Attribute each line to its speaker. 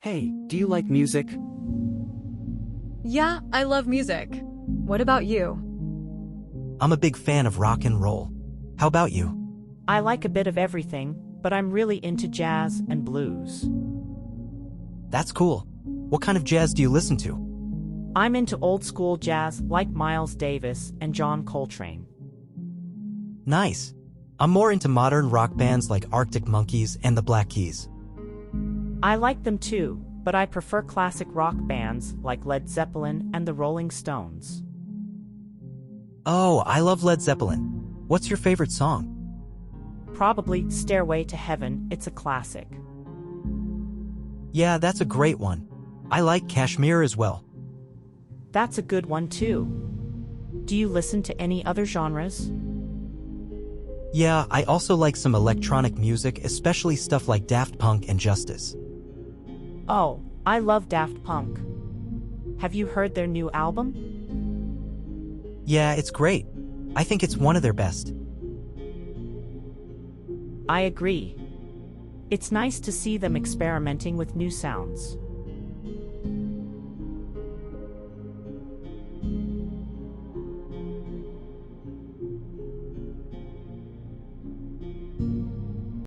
Speaker 1: Hey, do you like music?
Speaker 2: Yeah, I love music. What about you?
Speaker 3: I'm a big fan of rock and roll. How about you?
Speaker 4: I like a bit of everything, but I'm really into jazz and blues.
Speaker 3: That's cool. What kind of jazz do you listen to?
Speaker 4: I'm into old school jazz like Miles Davis and John Coltrane.
Speaker 3: Nice. I'm more into modern rock bands like Arctic Monkeys and the Black Keys.
Speaker 4: I like them too, but I prefer classic rock bands like Led Zeppelin and the Rolling Stones.
Speaker 3: Oh, I love Led Zeppelin. What's your favorite song?
Speaker 4: Probably Stairway to Heaven, it's a classic.
Speaker 3: Yeah, that's a great one. I like Kashmir as well.
Speaker 4: That's a good one too. Do you listen to any other genres?
Speaker 3: Yeah, I also like some electronic music, especially stuff like Daft Punk and Justice.
Speaker 4: Oh, I love Daft Punk. Have you heard their new album?
Speaker 3: Yeah, it's great. I think it's one of their best.
Speaker 4: I agree. It's nice to see them experimenting with new sounds.